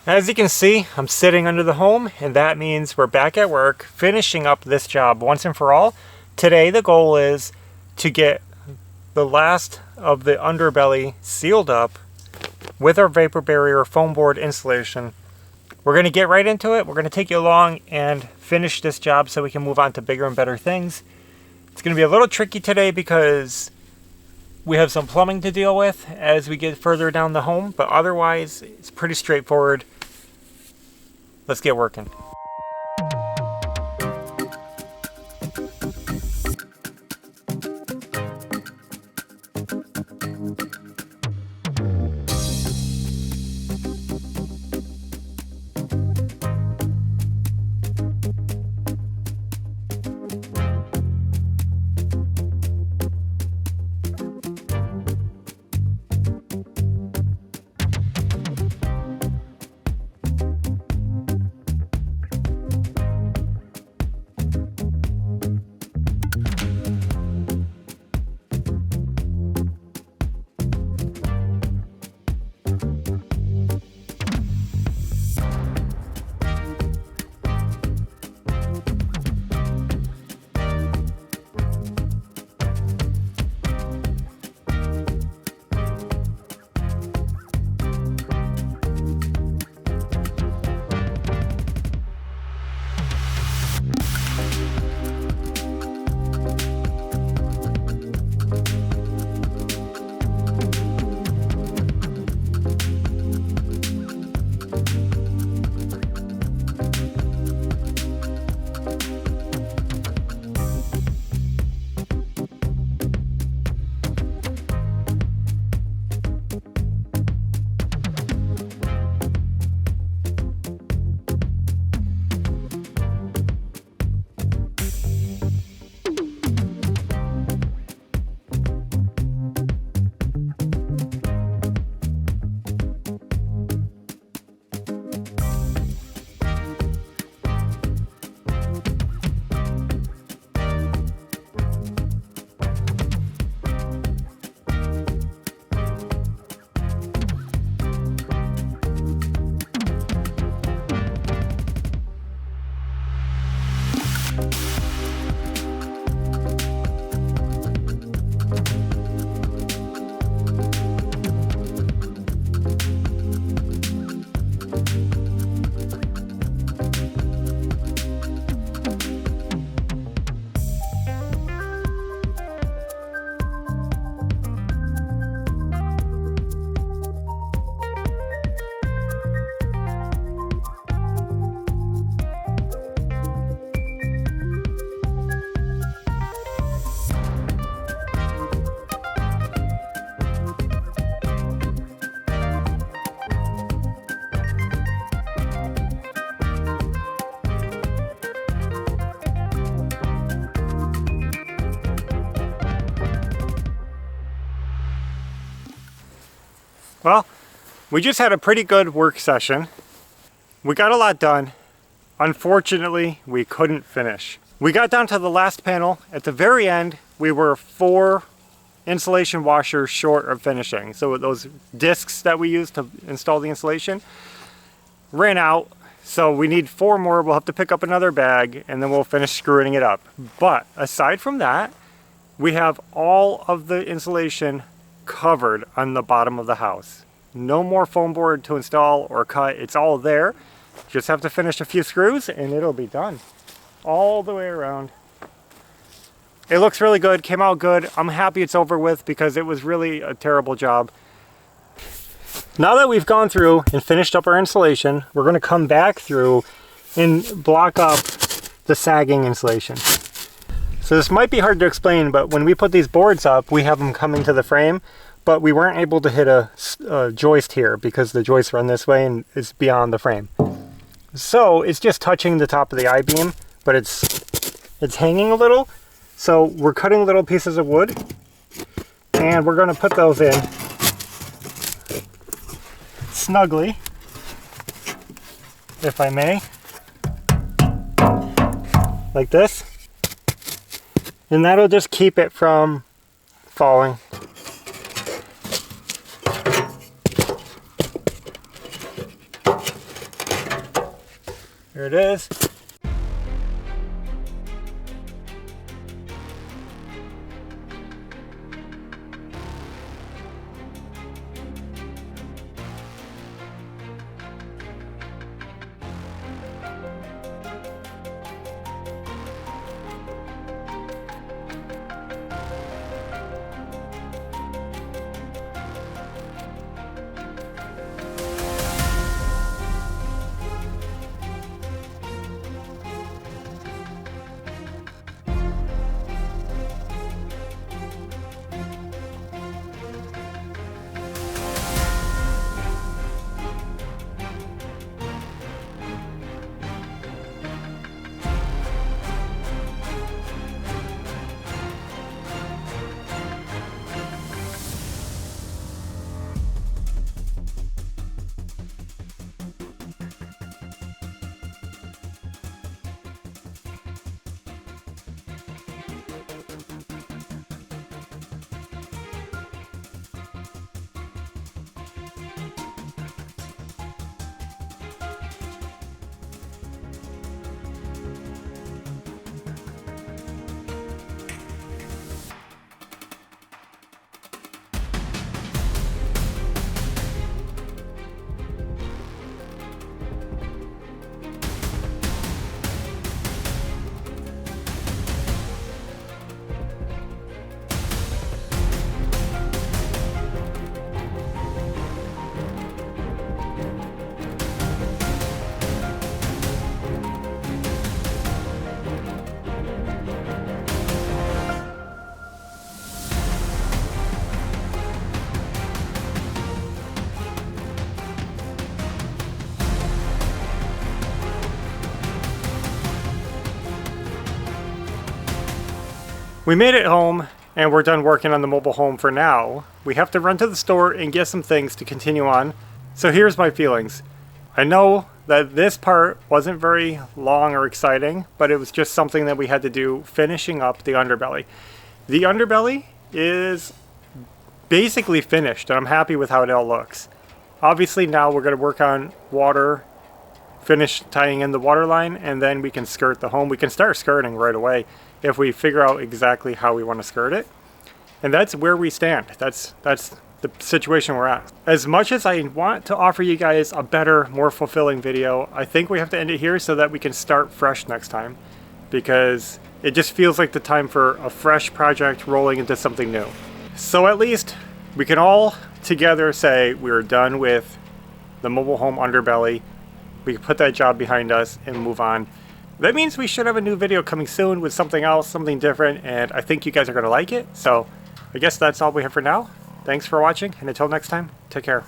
As you can see, I'm sitting under the home, and that means we're back at work finishing up this job once and for all. Today the goal is to get the last of the underbelly sealed up with our vapor barrier foam board insulation. We're going to get right into it. We're going to take you along and finish this job so we can move on to bigger and better things. It's going to be a little tricky today because we have some plumbing to deal with as we get further down the home, but otherwise it's pretty straightforward. Let's get working. Well, we just had a pretty good work session. We got a lot done. Unfortunately, we couldn't finish. We got down to the last panel. At the very end, we were 4 insulation washers short of finishing. So those discs that we used to install the insulation ran out. So we need 4 more. We'll have to pick up another bag and then we'll finish screwing it up. But aside from that, we have all of the insulation covered on the bottom of the house. No more foam board to install or cut. It's all there. Just have to finish a few screws and it'll be done all the way around. It looks really good, came out good. I'm happy it's over with because it was really a terrible job. Now that we've gone through and finished up our insulation, we're going to come back through and block up the sagging insulation. So this might be hard to explain, but when we put these boards up, we have them coming to the frame, but we weren't able to hit a joist here because the joists run this way and it's beyond the frame. So it's just touching the top of the I-beam, but it's hanging a little. So we're cutting little pieces of wood and we're going to put those in snugly, if I may, like this. And that'll just keep it from falling. Here it is. We made it home and we're done working on the mobile home for now. We have to run to the store and get some things to continue on. So here's my feelings. I know that this part wasn't very long or exciting, but it was just something that we had to do finishing up the underbelly. The underbelly is basically finished and I'm happy with how it all looks. Obviously now we're going to work on water, finish tying in the water line, and then we can skirt the home. We can start skirting right away if we figure out exactly how we want to skirt it. And that's where we stand. That's the situation we're at. As much as I want to offer you guys a better, more fulfilling video, I think we have to end it here so that we can start fresh next time, because it just feels like the time for a fresh project rolling into something new. So at least we can all together say we're done with the mobile home underbelly. We can put that job behind us and move on. That means we should have a new video coming soon with something else, something different, and I think you guys are going to like it. So I guess that's all we have for now. Thanks for watching, and until next time, take care.